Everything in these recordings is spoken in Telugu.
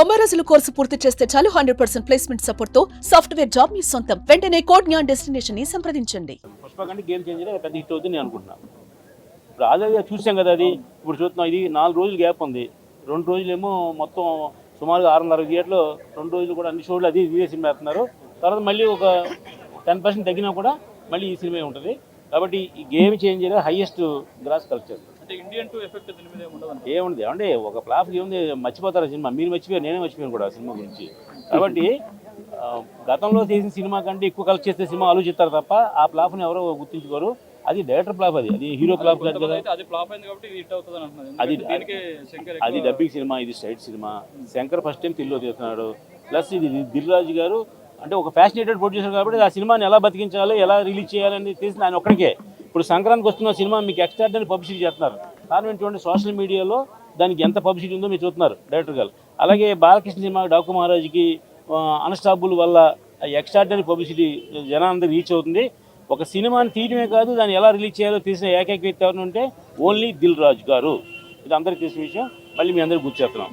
90 రోజుల కోర్సు పూర్తి చేస్తే చాలు 100% ప్లేస్మెంట్ సపోర్ట్ తో సాఫ్ట్వేర్ జాబ్ మీ సొంతం. వెంటనే కోడ్ జ్ఞాన్ డెస్టినేషన్ ని సంప్రదించండి. పుష్ప కంటే గేమ్ చేంజర్ పెద్ద హిట్ అవుతుంది నేను అనుకుంటున్నాను. ఇప్పుడు ఆల్రెడీ చూసాం కదా, అది ఇప్పుడు చూస్తున్నాం. ఇది 4 రోజులు గ్యాప్ ఉంది. 2 రోజులేమో మొత్తం సుమారుగా 6.5 థియేటర్లో 2 రోజులు కూడా అన్ని షోలు అది ఇదే సినిమా వేస్తున్నారు. తర్వాత మళ్ళీ ఒక 10% తగ్గినా కూడా మళ్ళీ ఈ సినిమా ఉంటుంది. కాబట్టి ఈ game changer highest gross culture. అంటే ఇండియన్ 2 ఎఫెక్ట్ దీని మీద ఏముంది అంటే ఒక ఫ్లాప్ ఏముంది, మర్చిపోతారు సినిమా. మీరు మర్చిపోయారు, నేనే మర్చిపోయాను కూడా సినిమా గురించి. కాబట్టి గతంలో చేసిన సినిమా కంటే ఎక్కువ కలెక్ట్ చేస్తే సినిమా ఆలోచిస్తారు తప్ప ఆ ఫ్లాప్ని ఎవరో గుర్తించుకోరు. అది డైరెక్టర్ ఫ్లాప్, అది హీరో ఫ్లాప్ కాదు కదా. అది డబ్బింగ్ సినిమా, ఇది straight cinema. Shankar first time తెలుగులో తీస్తున్నాడు. ప్లస్ ఇది దిల్ రాజు గారు అంటే ఒక ఫ్యాషనేటెడ్ ప్రొడ్యూసర్ కాబట్టి ఆ సినిమాని ఎలా బతికించాలి, ఎలా రిలీజ్ చేయాలని తెలిసిన ఆయన ఒక్కడికే. ఇప్పుడు సంక్రాంతికి వస్తున్న సినిమా మీకు ఎక్స్ట్రాడనరీ పబ్లిసిటీ చేస్తున్నారు. కారణం ఏంటంటే సోషల్ మీడియాలో దానికి ఎంత పబ్లిసిటీ ఉందో మీరు చూస్తున్నారు డైరెక్టర్ గారు. అలాగే బాలకృష్ణ సినిమా డాకు మహారాజ్కి అన్స్టాపుల్ వల్ల ఎక్స్ట్రాడనరీ పబ్లిసిటీ జనాలందరూ రీచ్ అవుతుంది. ఒక సినిమాని తీయడమే కాదు, దాన్ని ఎలా రిలీజ్ చేయాలో తెలిసిన ఏకైక వ్యక్తి ఎవరు ఉంటే ఓన్లీ దిల్ రాజు గారు. ఇది అందరికీ తెలిసిన విషయం. మళ్ళీ మీ అందరికి గుర్తుచేస్తున్నాం.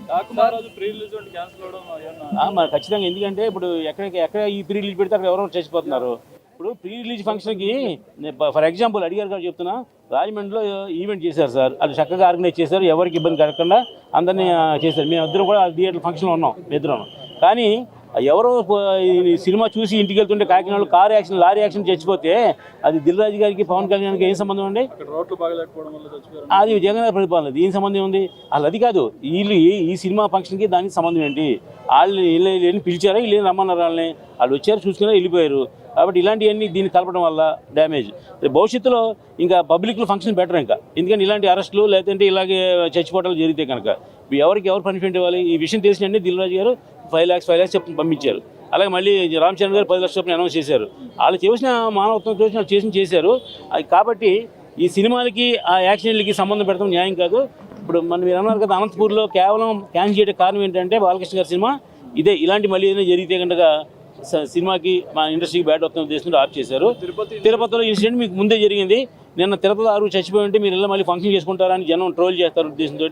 మరి ఖచ్చితంగా, ఎందుకంటే ఇప్పుడు ఎక్కడ ఈ ప్రీ రిలీజ్ పెడితే అక్కడ ఎవరో చచ్చిపోతున్నారు. ఇప్పుడు ప్రీ రిలీజ్ ఫంక్షన్కి ఫర్ ఎగ్జాంపుల్ అడిగారు గారు చెప్తున్నా, రాజమండ్రిలో ఈవెంట్ చేశారు సార్. అది చక్కగా ఆర్గనైజ్ చేశారు, ఎవరికి ఇబ్బంది కలగకుండా అందరినీ చేశారు. మేము ఇద్దరు కూడా థియేటర్ ఫంక్షన్లో ఉన్నాం, ఇద్దరం. కానీ ఎవరో సినిమా చూసి ఇంటికి వెళ్తుంటే కాకినాడలో కారు యాక్సిడెంట్, లారీ యాక్సిడెంట్ చచ్చిపోతే అది దిల్ రాజు గారికి పవన్ కళ్యాణ్కి ఏం సంబంధం అండి? అది జగన్ గారి ప్రతిపాదన, ఏం సంబంధం ఉంది? అసలు అది కాదు. వీళ్ళు ఈ సినిమా ఫంక్షన్కి దానికి సంబంధం ఏంటి? వాళ్ళు వీళ్ళని పిలిచారా, వీళ్ళు రమ్మన్నారు వాళ్ళని, వాళ్ళు వచ్చారు చూసుకున్నా వెళ్ళిపోయారు. కాబట్టి ఇలాంటివన్నీ దీన్ని కలపడం వల్ల డ్యామేజ్. భవిష్యత్తులో ఇంకా పబ్లిక్లో ఫంక్షన్ బెటర్ ఇంకా, ఎందుకంటే ఇలాంటి అరెస్టులు లేదంటే ఇలాగే చచ్చిపోవటాలు జరిగితే కనుక ఎవరు పనిష్మెంట్ ఇవ్వాలి? ఈ విషయం తెలిసినండి దిల్ రాజు గారు 5 lakhs చెప్పి పంపించారు. అలాగే మళ్ళీ రామ్ చరణ్ గారు 10 లక్షల అనౌన్స్ చేశారు. వాళ్ళు చేసిన మానవత్వం చూసిన చేశారు. కాబట్టి ఈ సినిమాలకి ఆ యాక్సిడెంట్లకి సంబంధం పెడతాం న్యాయం కాదు. ఇప్పుడు మీరు అన్నారు కదా, అనంతపూర్లో కేవలం క్యాన్సిల్ చేయడం కారణం ఏంటంటే బాలకృష్ణ గారి సినిమా ఇదే. ఇలాంటి మళ్ళీ ఏదైనా జరిగితే కనుక సినిమాకి మా ఇండస్ట్రీకి బ్యాడ్ వస్తున్న ఉద్దేశంతో ఆఫ్ చేశారు. తిరుపతిలో ఇన్సిడెంట్ మీకు ముందే జరిగింది. నిన్న తిరుపతి 6 చచ్చిపోయి ఉంటే మీరు ఇలా మళ్ళీ ఫంక్షన్ చేసుకుంటారని జనం ట్రోల్ చేస్తారు ఉద్దేశంతో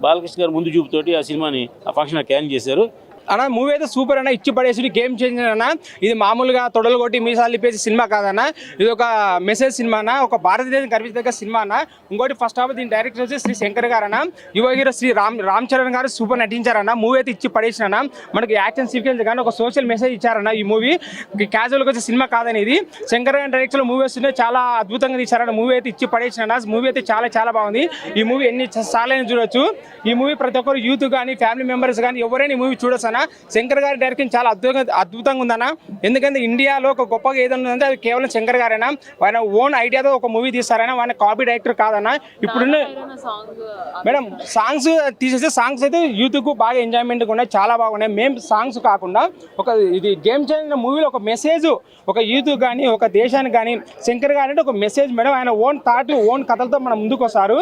బాలకృష్ణ గారు ముందు చూపుతోటి ఆ సినిమాని ఆ ఫంక్షన్ క్యాన్సిల్ చేశారు. అన్న మూవీ అయితే సూపర్ అన్న, ఇచ్చి పడేసి గేమ్ చేంజర్ అన్న. ఇది మామూలుగా తొడలు కొట్టి మీసాలు లిపేసి సినిమా కాదన్న, ఇది ఒక మెసేజ్ సినిమా అన్న, ఒక భారతదేశం గర్వించదగ్గ సినిమా అన్న. ఇంకోటి ఫస్ట్ హాఫ్ దీని డైరెక్టర్ వచ్చి శ్రీ శంకర్ గారు అన్న, యువ హీరో శ్రీ రామ్ చరణ్ గారు సూపర్ నటించారన్న. మూవీ అయితే ఇచ్చి పడేసిన మనకి యాక్షన్ సీక్వెన్స్ కానీ ఒక సోషల్ మెసేజ్ ఇచ్చారన్న. ఈ మూవీ క్యాజువల్గా వచ్చే సినిమా కాదని, ఇది శంకర్ గారి డైరెక్టర్లో మూవీ వస్తుంటే చాలా అద్భుతంగా తీశారన్న. మూవీ అయితే ఇచ్చి పడేసిన మూవీ అయితే చాలా బాగుంది. ఈ మూవీ ఎన్ని సార్లైనా చూడొచ్చు. ఈ మూవీ ప్రతి ఒక్కరు యూత్ కానీ ఫ్యామిలీ మెంబర్స్ కానీ ఎవరైనా ఈ మూవీ చూడొచ్చు అన్న. శంకర్ గారి డైరెక్షన్ చాలా అద్భుతంగా ఉందన్న. ఎందుకంటే ఇండియాలో ఒక గొప్పగా ఏదైనా ఉందంటే అది కేవలం శంకర్ గారైనా. ఆయన ఓన్ ఐడియాతో ఒక మూవీ తీస్తారైనా, ఆయన కాపీ డైరెక్టర్ కాదన్న. ఇప్పుడున్న మేడం సాంగ్స్ తీసేస్తే సాంగ్స్ అయితే యూత్కు బాగా ఎంజాయ్మెంట్గా ఉన్నాయి, చాలా బాగున్నాయి. మేము సాంగ్స్ కాకుండా ఒక ఇది గేమ్ చేంజర్ మూవీలో ఒక మెసేజ్ ఒక యూత్ కానీ ఒక దేశానికి కానీ శంకర్ గారు అంటే ఒక మెసేజ్ మేడం. ఆయన ఓన్ థాట్ ఓన్ కథలతో మనం ముందుకు వస్తారు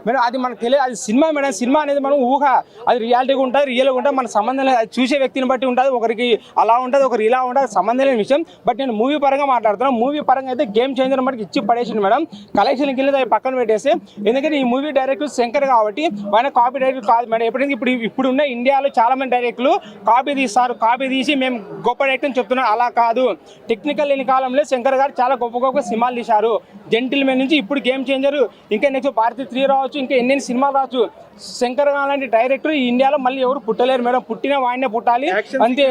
మేడం. అది మనకు తెలియదు, అది సినిమా మేడం. సినిమా అనేది మనం ఊహ, అది రియాలిటీగా ఉంటుంది, రియల్గా ఉంటుంది, మన సంబంధం లేదు. అది చూసే వ్యక్తిని బట్టి ఉంటుంది, ఒకరికి అలా ఉంటుంది, ఒకరు ఇలా ఉంటుంది, సంబంధం లేని విషయం. బట్ నేను మూవీ పరంగా మాట్లాడుతున్నాను. మూవీ పరంగా అయితే గేమ్ చేంజర్ మనకి ఇచ్చి పడేసింది మేడం. కలెక్షన్కి వెళ్ళి అవి పక్కన పెట్టేసి, ఎందుకంటే ఈ మూవీ డైరెక్టర్ శంకర్ కాబట్టి ఆయన కాపీ డైరెక్టర్ కాదు మేడం. ఎప్పుడైనా ఇప్పుడు ఉన్న ఇండియాలో చాలా మంది డైరెక్టర్లు కాపీ తీస్తారు, కాపీ తీసి మేము గొప్ప డైరెక్టర్ అని చెప్తున్నాం. అలా కాదు. టెక్నికల్ లేని కాలంలో శంకర్ గారు చాలా గొప్ప సినిమాలు తీశారు. జెంటిల్మెన్ నుంచి ఇప్పుడు గేమ్ చేంజర్, ఇంకా నెక్స్ట్ భారతీ 3 రావచ్చు, ఇంకా ఎన్ని సినిమాలు రావచ్చు. శంకర్ లాంటి డైరెక్టర్ ఈ ఇండియాలో మళ్ళీ ఎవరు పుట్టలేరు మేడం. పుట్టిన వాడినే పుట్టాలి అంతే.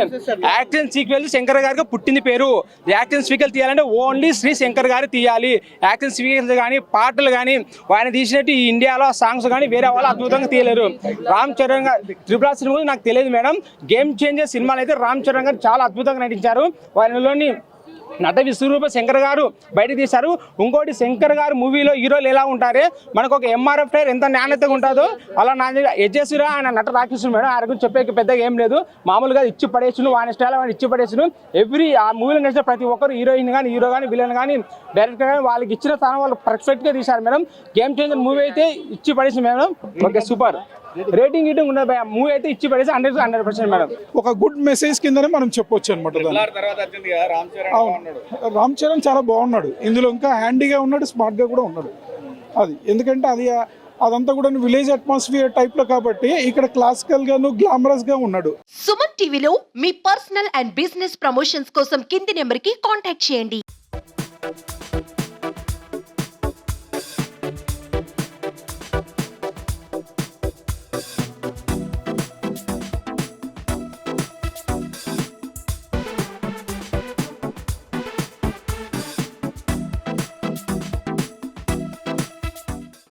యాక్షన్ సీక్వెల్ శంకర్ గారికి పుట్టింది పేరు. యాక్షన్ సీక్వెల్ తీయాలంటే ఓన్లీ శ్రీ శంకర్ గారు తీయాలి. యాక్షన్ సీక్వెల్స్ కానీ పాటలు కానీ ఆయన తీసినట్టు ఈ ఇండియాలో సాంగ్స్ కానీ వేరే వాళ్ళు అద్భుతంగా తీయలేరు. రామ్ చరణ్ గారు ట్రిపుల్ సినిమా నాకు తెలియదు మేడం. గేమ్ చేంజర్ సినిమాలు అయితే రామ్ చరణ్ గారు చాలా అద్భుతంగా నటించారు. వారిలోని నట విశ్వరూప శంకర్ గారు బయట తీశారు. ఇంకోటి శంకర్ గారు మూవీలో హీరోలు ఎలా ఉంటారే, మనకు ఒక ఎంఆర్ఎఫ్ టైర్ ఎంత నాణ్యతగా ఉంటుందో అలా నాణ్యత ఎడ్జేసురా ఆయన నట రాక్షసుడు మేడం. ఆయన గురించి చెప్పే పెద్దగా ఏం లేదు. మామూలుగా ఇచ్చి పడేసును, ఆయన స్టైల్ ఆయన ఇచ్చి పడేసును. ఎవ్రీ ఆ మూవీలో నడిచిన ప్రతి ఒక్కరు హీరోయిన్ కానీ హీరో కానీ విలన్ కానీ డైరెక్టర్ కానీ వాళ్ళకి ఇచ్చిన స్థానం వాళ్ళు పర్ఫెక్ట్గా తీశారు మేడం. గేమ్ చేంజర్ మూవీ అయితే ఇచ్చి పడేసింది మేడం. Okay super. రేటింగ్ గీటింగ్ ఉండదు భయ. మూవీ అయితే ఇచ్చి పడేసి 100% మేడం. ఒక గుడ్ మెసేజ్ కిందనే మనం చెప్పొచ్చు అనమాట. రామ్ చరణ్ చాలా బాగున్నాడు ఇందులో, ఇంకా హ్యాండీగా ఉన్నాడు, స్మార్ట్గా కూడా ఉన్నాడు. అది ఎందుకంటే అది అదంతా కూడా విలేజ్ అట్మాస్ఫియర్ టైప్ లో కాబట్టి ఇక్కడ క్లాసికల్ గాను గ్లామరస్ గా ఉన్నాడు. సుమన్ టీవీలో మీ పర్సనల్ అండ్ బిజినెస్ ప్రమోషన్స్ కోసం కింది నెంబర్కి కాంటాక్ట్ చేయండి.